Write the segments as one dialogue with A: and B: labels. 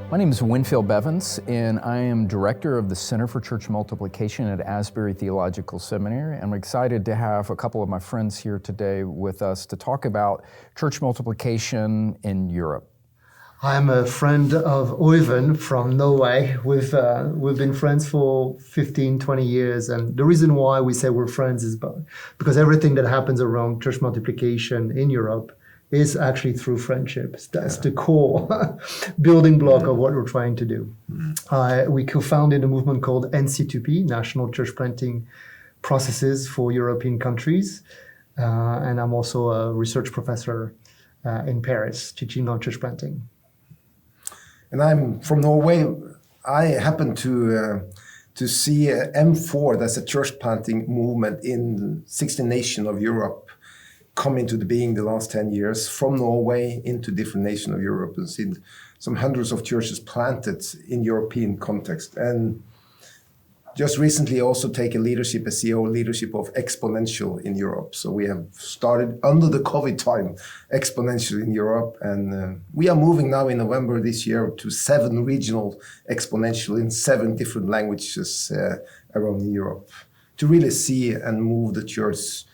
A: My name is Winfield Bevins, and I am Director of the Center for Church Multiplication at Asbury Theological Seminary. I'm excited to have a couple of my friends here today with us to talk about church multiplication in Europe.
B: I'm a friend of Øivind from Norway. We've been friends for 15, 20 years, and the reason why we say we're friends is because everything that happens around church multiplication in Europe is actually through friendship. That's the core building block of what we're trying to do. We co-founded a movement called NC2P, National Church Planting Processes for European Countries, and I'm also a research professor in Paris, teaching on church planting.
C: And I'm from Norway. I happen to see M4, that's a church planting movement in 16 nations of Europe, come into being the last 10 years from Norway into different nations of Europe, and seen some hundreds of churches planted in European context. And just recently also taken leadership, a CEO leadership of Exponential in Europe. So we have started under the COVID time, Exponential in Europe. And we are moving now in November this year to 7 regional Exponential in 7 different languages around Europe to really see and move the church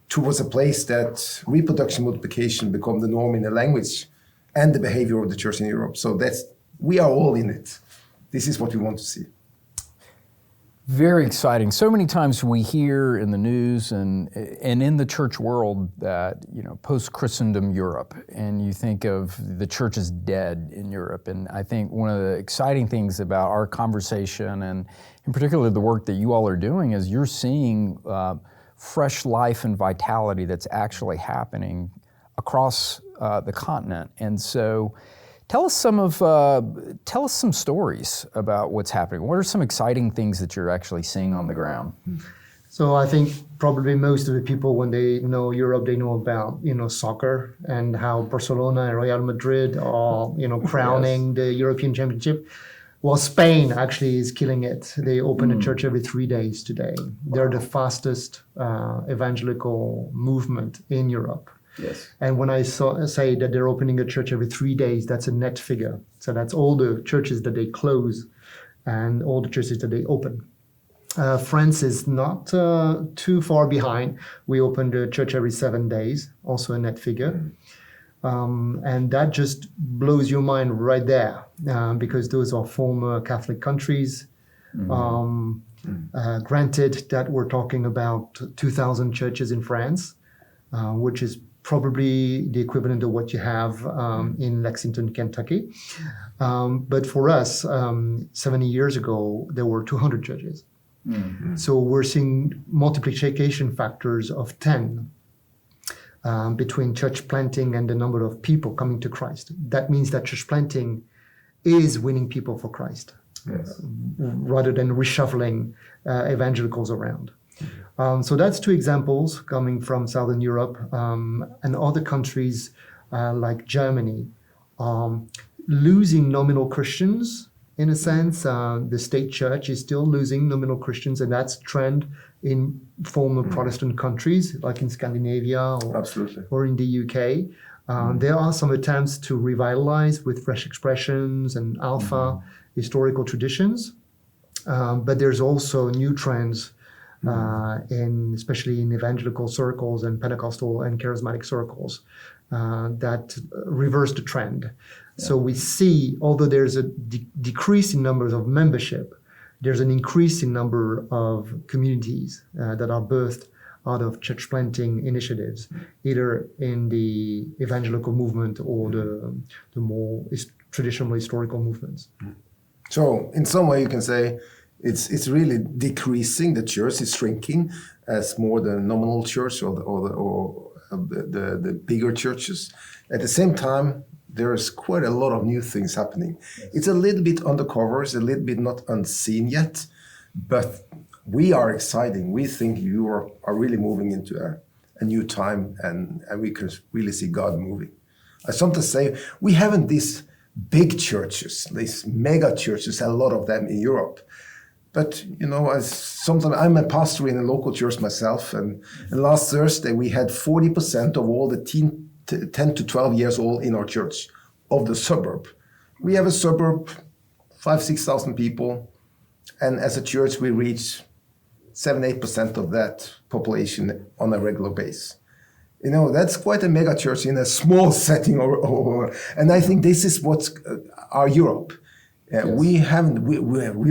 C: towards a place that reproduction multiplication become the norm in the language and the behavior of the church in Europe. So we are all in it. This is what we want to see.
A: Very exciting. So many times we hear in the news and in the church world that, post-Christendom Europe, and you think of the church is dead in Europe. And I think one of the exciting things about our conversation, and in particular the work that you all are doing, is you're seeing fresh life and vitality that's actually happening across the continent. And so tell us some stories about what's happening. What are some exciting things that you're actually seeing on the ground?
B: So I think probably most of the people, when they know Europe, they know about soccer and how Barcelona and Real Madrid are crowning the European Championship. Well, Spain actually is killing it. They open a church every 3 days today. They're the fastest evangelical movement in Europe.
C: Yes.
B: And when I say that they're opening a church every 3 days, that's a net figure. So that's all the churches that they close and all the churches that they open. France is not too far behind. We opened a church every 7 days, also a net figure. And that just blows your mind right there, because those are former Catholic countries. Granted that we're talking about 2,000 churches in France, which is probably the equivalent of what you have in Lexington, Kentucky. But for us, 70 years ago, there were 200 churches. So we're seeing multiplication factors of 10 between church planting and the number of people coming to Christ. That means that church planting is winning people for Christ, rather than reshuffling evangelicals around. So that's 2 examples coming from Southern Europe, and other countries like Germany, losing nominal Christians. In a sense, the state church is still losing nominal Christians, and that's a trend in former Protestant countries like in Scandinavia or in the UK. There are some attempts to revitalize with fresh expressions and alpha historical traditions, but there's also new trends especially in evangelical circles and Pentecostal and Charismatic circles that reverse the trend. So we see, although there's a decrease in numbers of membership, there's an increase in number of communities that are birthed out of church planting initiatives, either in the evangelical movement or the more traditional historical movements.
C: So in some way you can say it's really decreasing. The church is shrinking as more the nominal church or the bigger churches. At the same time, there's quite a lot of new things happening. Yes. It's a little bit undercover, it's a little bit not unseen yet, but we are exciting. We think you are really moving into a new time, and we can really see God moving. I sometimes say we haven't these big churches, these mega churches, a lot of them in Europe. But, sometimes I'm a pastor in a local church myself, and last Thursday we had 40% of all the 10 to 12 years old in our church of the suburb. We have a suburb 6,000 people. And as a church, we reach 7-8% of that population on a regular basis. You know, that's quite a mega church in a small setting. And I think this is what's our Europe.
B: Yes.
C: We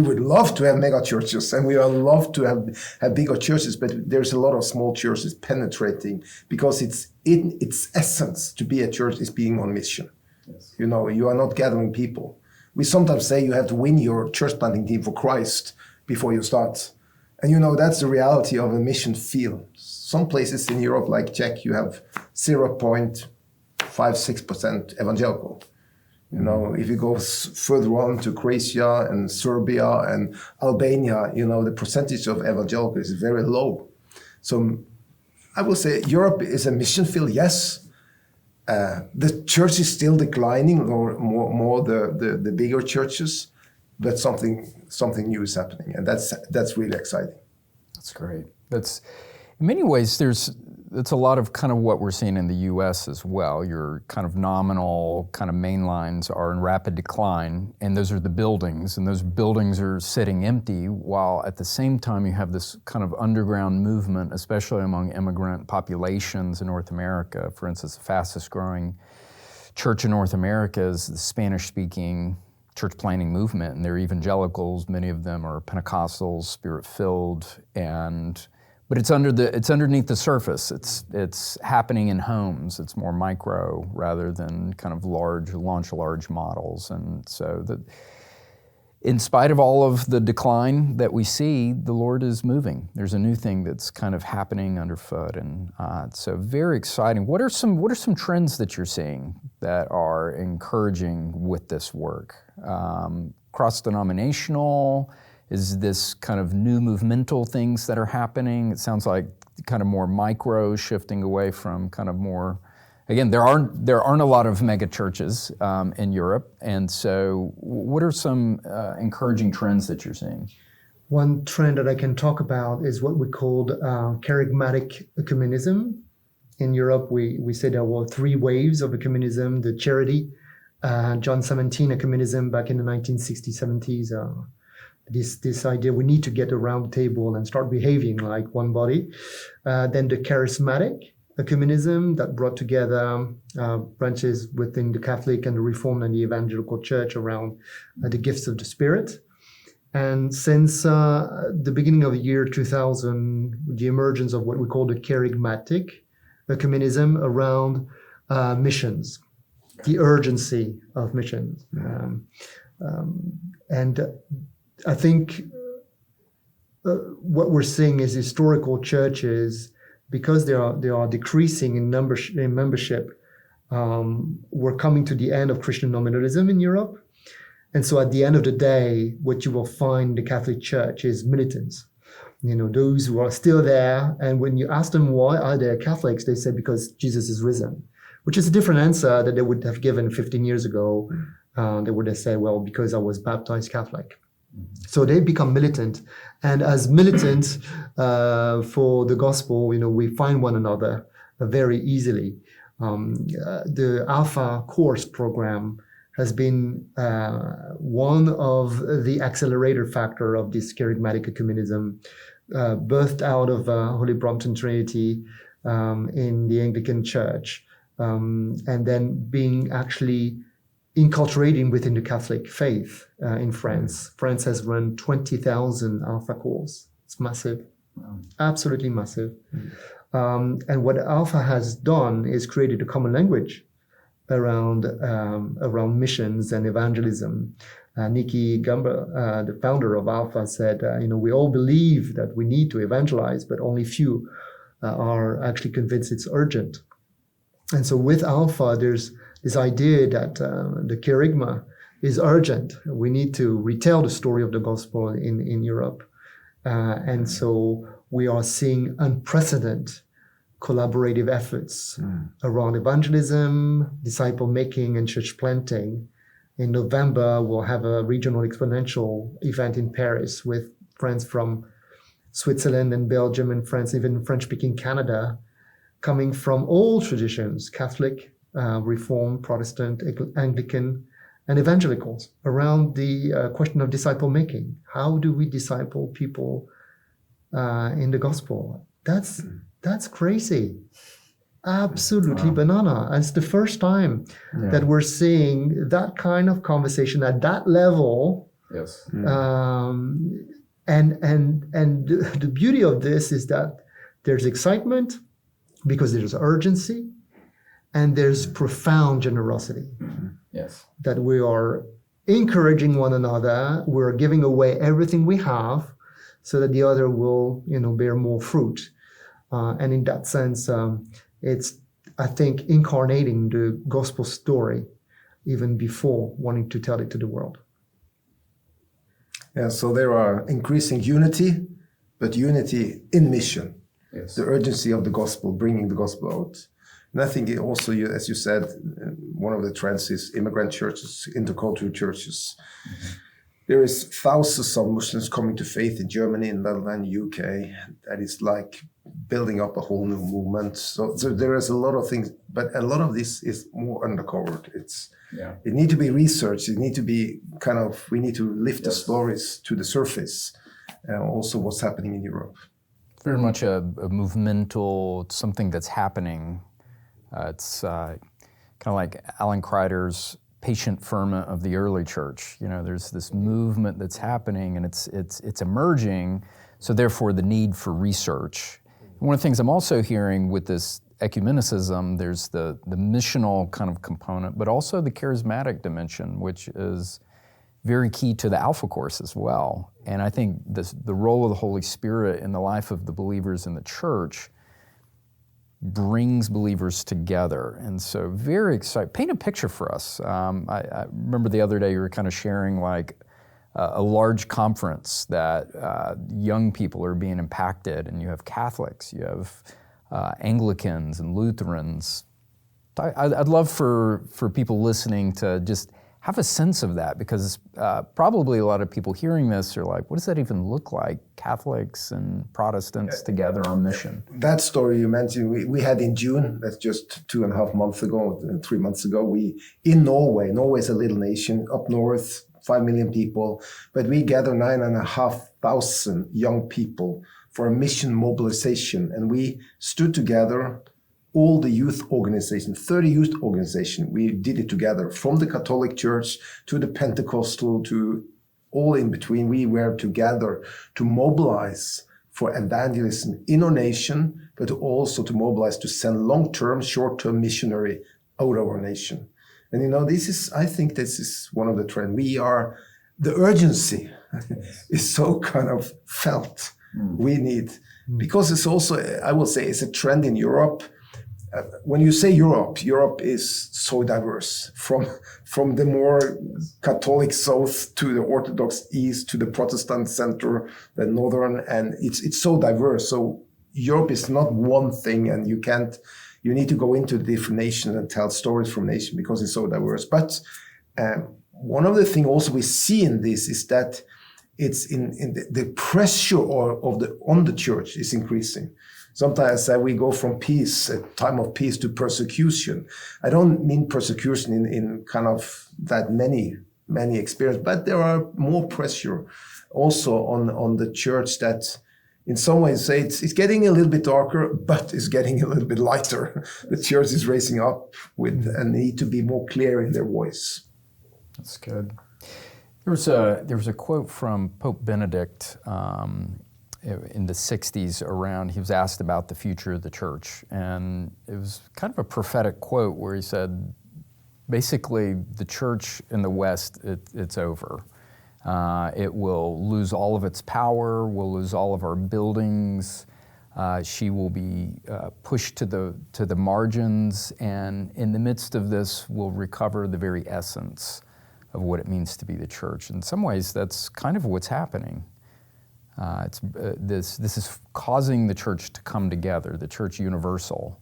C: would love to have mega churches, and we would love to have bigger churches, but there's a lot of small churches penetrating, because it's in its essence to be a church is being on mission.
B: Yes.
C: You know, you are not gathering people. We sometimes say you have to win your church planting team for Christ before you start. And you know, that's the reality of a mission field. Some places in Europe, like Czech, you have 0.56% evangelical. You know, if you go further on to Croatia and Serbia and Albania, you know, the percentage of evangelical is very low. So I will say Europe is a mission field, yes. The church is still declining, or more the bigger churches, but something new is happening, and that's really exciting.
A: That's great. That's, in many ways, it's a lot of kind of what we're seeing in the U.S. as well. Your kind of nominal kind of main lines are in rapid decline, and those are the buildings, and those buildings are sitting empty, while at the same time you have this kind of underground movement, especially among immigrant populations in North America. For instance, the fastest growing church in North America is the Spanish-speaking church planting movement, and they're evangelicals. Many of them are Pentecostals, Spirit-filled, but it's underneath the surface. It's happening in homes. It's more micro rather than kind of launch large models. And so in spite of all of the decline that we see, the Lord is moving. There's a new thing that's kind of happening underfoot, and so very exciting. What are some trends that you're seeing that are encouraging with this work? Cross-denominational. Is this kind of new movemental things that are happening? It sounds like kind of more micro, shifting away from kind of more, again, there aren't a lot of mega churches in Europe. And so what are some encouraging trends that you're seeing?
B: One trend that I can talk about is what we called charismatic ecumenism. In Europe, we say there were 3 waves of ecumenism: the charity, John 17 ecumenism back in the 1960s, 70s, this idea we need to get around the table and start behaving like one body. Then the charismatic ecumenism that brought together branches within the Catholic and the Reformed and the Evangelical Church around the gifts of the Spirit. And since the beginning of the year 2000, the emergence of what we call the charismatic ecumenism around missions, the urgency of missions. And I think what we're seeing is historical churches, because they are decreasing in membership, we're coming to the end of Christian nominalism in Europe. And so at the end of the day, what you will find in the Catholic Church is militants. You know, those who are still there. And when you ask them why are they Catholics, they say because Jesus is risen, which is a different answer that they would have given 15 years ago. They would have said, well, because I was baptized Catholic. So they become militant. And as militants for the gospel, you know, we find one another very easily. The Alpha course program has been one of the accelerator factor of this charismatic ecumenism, birthed out of Holy Brompton Trinity in the Anglican Church, and then being actually inculturating within the Catholic faith in France. France has run 20,000 Alpha courses. It's massive, absolutely massive. And what Alpha has done is created a common language around missions and evangelism. Nikki Gumber, the founder of Alpha, said, we all believe that we need to evangelize, but only few are actually convinced it's urgent. And so with Alpha, there's this idea that the kerygma is urgent. We need to retell the story of the gospel in Europe. And so we are seeing unprecedented collaborative efforts around evangelism, disciple making, and church planting. In November, we'll have a regional Exponential event in Paris with friends from Switzerland and Belgium and France, even French-speaking Canada, coming from all traditions, Catholic, Reformed, Protestant, Anglican, and evangelicals around the question of disciple making. How do we disciple people in the gospel? That's crazy. Absolutely banana. And it's the first time that we're seeing that kind of conversation at that level.
A: Yes.
B: And the beauty of this is that there's excitement because there's urgency, and there's profound generosity.
A: Yes.
B: That we are encouraging one another. We're giving away everything we have so that the other will, bear more fruit. And in that sense, it's, I think, incarnating the gospel story even before wanting to tell it to the world.
C: Yeah, so there are increasing unity, but unity in mission.
A: Yes.
C: The urgency of the gospel, bringing the gospel out. And I think also, as you said, one of the trends is immigrant churches, intercultural churches. Mm-hmm. There is thousands of Muslims coming to faith in Germany, in Netherlands, UK. That is like building up a whole new movement. So there is a lot of things, but a lot of this is more undercovered. It need to be researched. It need to be we need to lift the stories to the surface. Also what's happening in Europe.
A: Very much a movemental, something that's happening. It's kind of like Alan Kreider's patient ferment of the early church. There's this movement that's happening, and it's emerging. So therefore, the need for research. One of the things I'm also hearing with this ecumenicism, there's the missional kind of component, but also the charismatic dimension, which is very key to the Alpha Course as well. And I think the role of the Holy Spirit in the life of the believers in the church brings believers together. And so very excited. Paint a picture for us. I remember the other day you were kind of sharing like a large conference that young people are being impacted, and you have Catholics, you have Anglicans and Lutherans. I'd love for people listening to just have a sense of that, because probably a lot of people hearing this are like, what does that even look like? Catholics and Protestants together on mission.
C: That story you mentioned, we had in June, that's just 2.5 months ago, 3 months ago, in Norway is a little nation up north, 5 million people, but we gather 9,500 young people for a mission mobilization. And we stood together, all the youth organizations, 30 youth organizations, we did it together, from the Catholic Church to the Pentecostal to all in between. We were together to mobilize for evangelism in our nation, but also to mobilize to send long-term, short-term missionary out of our nation. And I think this is one of the trends. The urgency is so kind of felt. We need, because it's also, I will say, it's a trend in Europe. When you say Europe is so diverse, from the more Catholic south to the Orthodox east to the Protestant center, the northern, and it's so diverse. So Europe is not one thing, and you need to go into the different nations and tell stories from nations because it's so diverse. But one of the things also we see in this is that it's in the pressure on the church is increasing. Sometimes I say we go from peace, a time of peace, to persecution. I don't mean persecution in kind of that many experiences, but there are more pressure also on the church that in some ways say it's getting a little bit darker, but it's getting a little bit lighter. The church is raising up with a need to be more clear in their voice.
A: That's good. There was a quote from Pope Benedict in the 60s around, he was asked about the future of the church, and it was kind of a prophetic quote where he said, basically, the church in the West, it's over. It will lose all of its power, we'll lose all of our buildings, she will be pushed to the margins, and in the midst of this, we'll recover the very essence of what it means to be the church. In some ways, that's kind of what's happening. This is causing the church to come together, the church universal.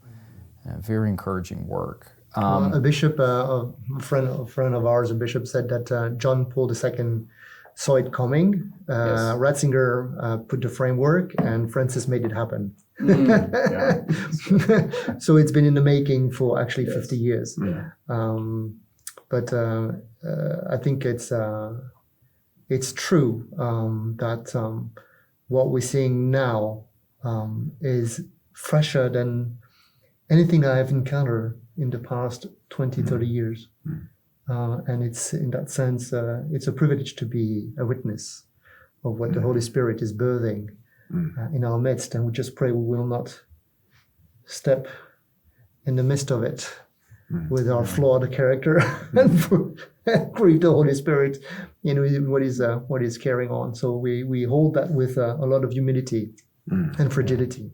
A: Very encouraging work.
B: A bishop, a friend of ours, a bishop, said that John Paul II saw it coming.
A: Yes.
B: Ratzinger put the framework, and Francis made it happen.
A: Yeah.
B: So it's been in the making for actually 50 years. But I think it's true that what we're seeing now is fresher than anything I've encountered in the past 20, 30 years. And it's, in that sense, it's a privilege to be a witness of what the Holy Spirit is birthing in our midst. And we just pray we will not step in the midst of it with our flawed character and grieve the Holy Spirit in what is carrying on. So we hold that with a lot of humility and fragility.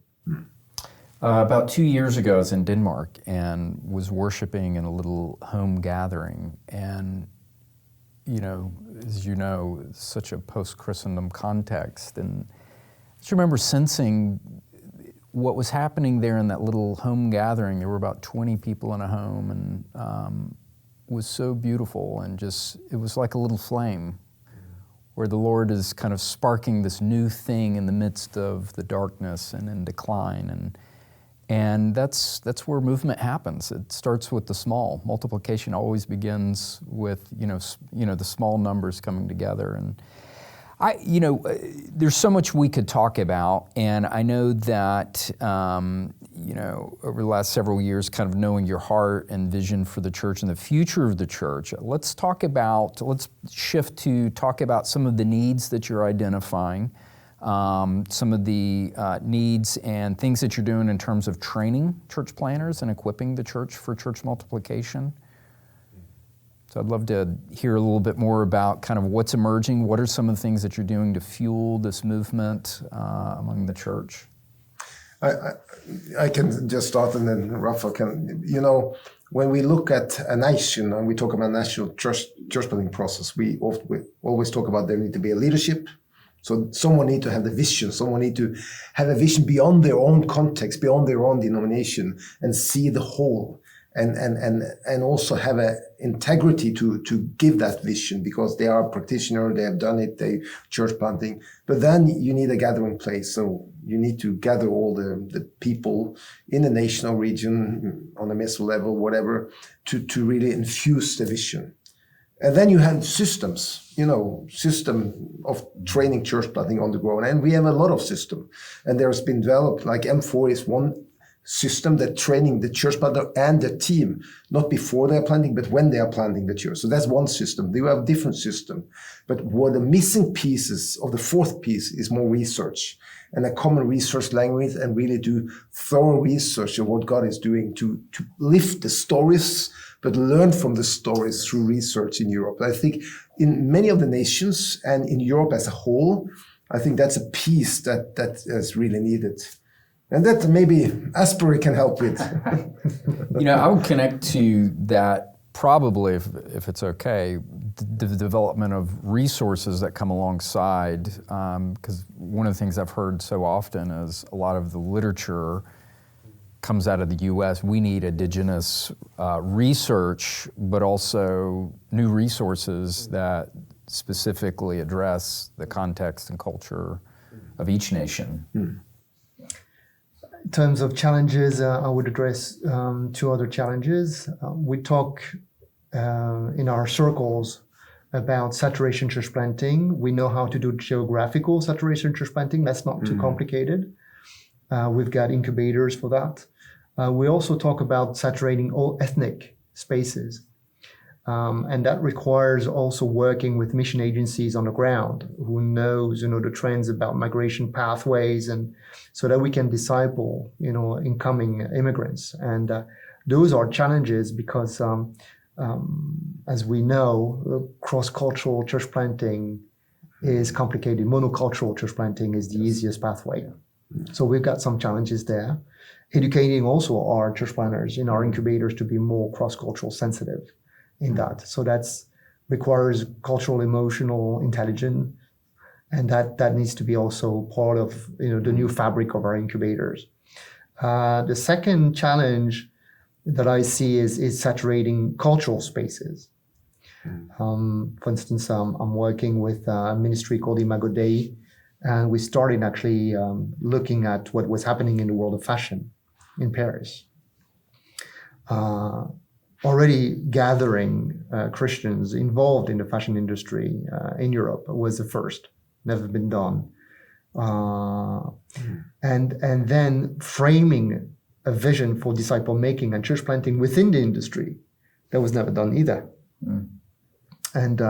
A: About 2 years ago, I was in Denmark and was worshiping in a little home gathering. And, as you know, it's such a post-Christendom context. And I just remember sensing what was happening there in that little home gathering. There were about 20 people in a home, and was so beautiful, and just, it was like a little flame where the Lord is kind of sparking this new thing in the midst of the darkness and in decline. And that's where movement happens. It starts with the small. Multiplication always begins with the small numbers coming together. And there's so much we could talk about, and I know that over the last several years, kind of knowing your heart and vision for the church and the future of the church. Let's shift to talk about some of the needs that you're identifying. Some of the needs and things that you're doing in terms of training church planners and equipping the church for church multiplication. So I'd love to hear a little bit more about kind of what's emerging. What are some of the things that you're doing to fuel this movement among the church?
C: I can just start, and then Raphael can. When we look at a nation and we talk about national church building process, we always talk about there need to be a leadership. So someone need to have the vision. Someone need to have a vision beyond their own context, beyond their own denomination, and see the whole, and also have a integrity to give that vision, because they are a practitioner, they have done it, they church planting. But then you need a gathering place. So you need to gather all the people in the national region, on a meso level, whatever, to really infuse the vision. And then you have systems, system of training church planting on the ground. And we have a lot of system. And there's been developed, like M4 is one system that training the church planter and the team, not before they are planting, but when they are planting the church. So that's one system. They have a different system. But what the missing pieces of the fourth piece is more research and a common research language, and really do thorough research of what God is doing to lift the stories, but learn from the stories through research in Europe. I think in many of the nations and in Europe as a whole, I think that's a piece that is really needed. And that maybe Asbury can help with.
A: I would connect to that probably, if it's okay, the development of resources that come alongside, because one of the things I've heard so often is a lot of the literature comes out of the U.S. We need indigenous research, but also new resources that specifically address the context and culture of each nation.
B: In terms of challenges, I would address two other challenges. We talk in our circles about saturation church planting. We know how to do geographical saturation church planting. That's not too complicated. We've got incubators for that. We also talk about saturating all ethnic spaces. And that requires also working with mission agencies on the ground who knows, the trends about migration pathways, and so that we can disciple, incoming immigrants. And those are challenges because, as we know, cross-cultural church planting is complicated. Monocultural church planting is the easiest pathway. So we've got some challenges there. Educating also our church planners in our incubators to be more cross-cultural sensitive in that. So that's requires cultural, emotional intelligence, and that needs to be also part of the new fabric of our incubators. The second challenge that I see is saturating cultural spaces. For instance, I'm working with a ministry called Imago Dei, and we started actually looking at what was happening in the world of fashion in Paris. Already gathering Christians involved in the fashion industry in Europe was the first, never been done. And then framing a vision for disciple making and church planting within the industry, that was never done either. And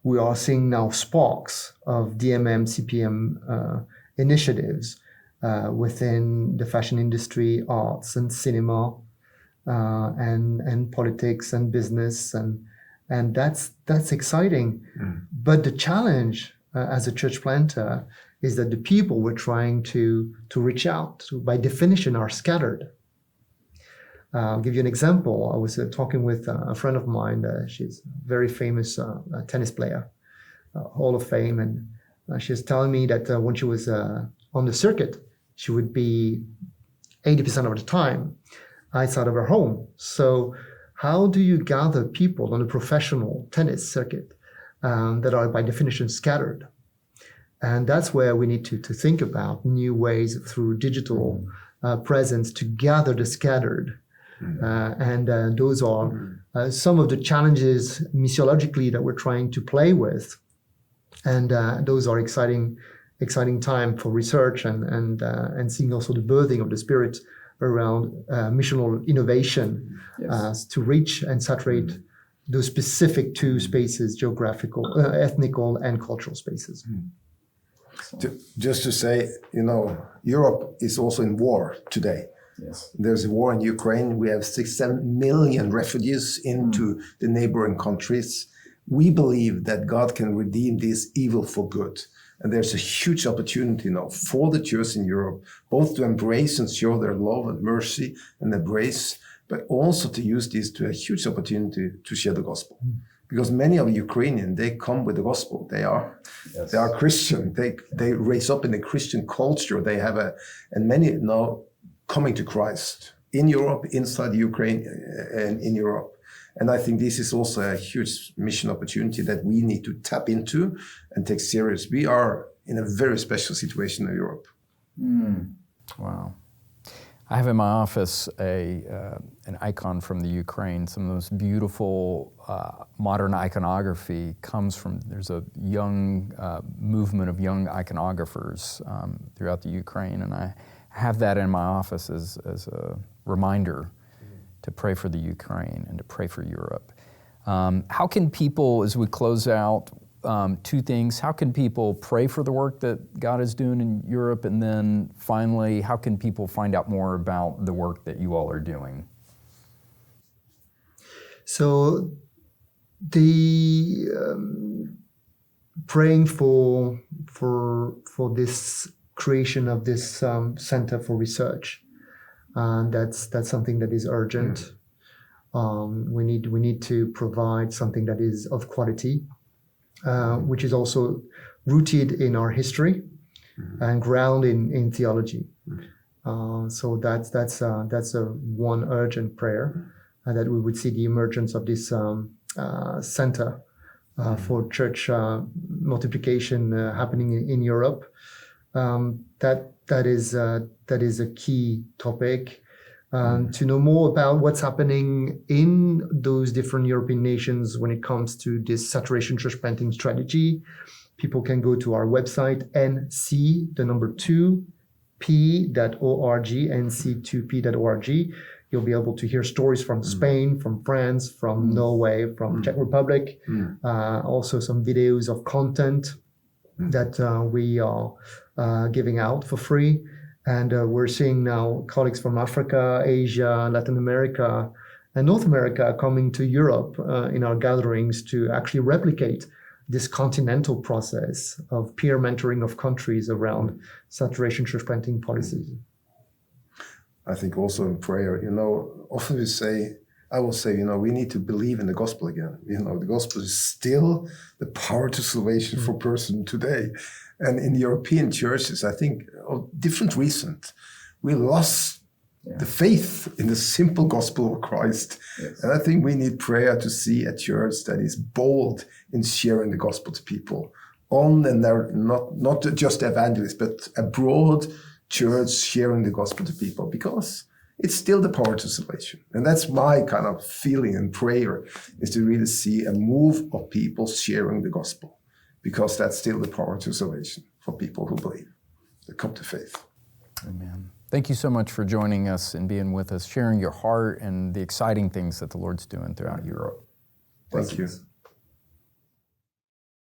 B: we are seeing now sparks of DMM, CPM initiatives within the fashion industry, arts and cinema, and politics and business, and that's exciting. But the challenge as a church planter is that the people we're trying to reach out to, by definition, are scattered. I'll give you an example. I was talking with a friend of mine. She's a very famous tennis player, Hall of Fame, and she was telling me that when she was on the circuit, she would be 80% of the time outside of her home. So how do you gather people on a professional tennis circuit that are by definition scattered? And that's where we need to think about new ways through digital presence to gather the scattered. And those are some of the challenges missiologically that we're trying to play with. And those are exciting time for research and seeing also the birthing of the Spirit around missional innovation to reach and saturate those specific two spaces, geographical, ethnical, and cultural spaces.
C: Just to say, Europe is also in war today.
A: Yes.
C: There's a war in Ukraine. We have 6-7 million refugees into the neighboring countries. We believe that God can redeem this evil for good. And there's a huge opportunity now for the church in Europe, both to embrace and show their love and mercy and embrace, but also to use this to a huge opportunity to share the gospel. Because many of Ukrainians, they come with the gospel. They are Christian. They raise up in a Christian culture. They have and many now coming to Christ in Europe, inside Ukraine, and in Europe. And I think this is also a huge mission opportunity that we need to tap into and take serious. We are in a very special situation in Europe.
A: Wow. I have in my office an icon from the Ukraine. Some of the most beautiful modern iconography comes from, there's a young movement of young iconographers throughout the Ukraine, and I have that in my office as a reminder to pray for the Ukraine and to pray for Europe. How can people, as we close out, two things, how can people pray for the work that God is doing in Europe? And then finally, how can people find out more about the work that you all are doing?
B: So the praying for this creation of this center for research, that's something that is urgent. We need to provide something that is of quality, which is also rooted in our history and grounded in theology. So that's a one urgent prayer, that we would see the emergence of this center for church multiplication happening in Europe. That is a key topic. To know more about what's happening in those different European nations when it comes to this saturation church planting strategy, people can go to our website, nc2p.org, nc2p.org. You'll be able to hear stories from Spain, from France, from Norway, from Czech Republic, also some videos of content that we are giving out for free. And we're seeing now colleagues from Africa, Asia, Latin America, and North America coming to Europe in our gatherings to actually replicate this continental process of peer mentoring of countries around saturation church planting policies.
C: I think also in prayer, often I will say, we need to believe in the gospel again. The gospel is still the power to salvation for person today. And in European churches, I think, of different reasons, we lost the faith in the simple gospel of Christ. Yes. And I think we need prayer to see a church that is bold in sharing the gospel to people. Not just evangelists, but a broad church sharing the gospel to people. Because, it's still the power to salvation. And that's my kind of feeling and prayer, is to really see a move of people sharing the gospel, because that's still the power to salvation for people who believe, that come to faith.
A: Amen. Thank you so much for joining us and being with us, sharing your heart and the exciting things that the Lord's doing throughout Europe.
C: Thank you.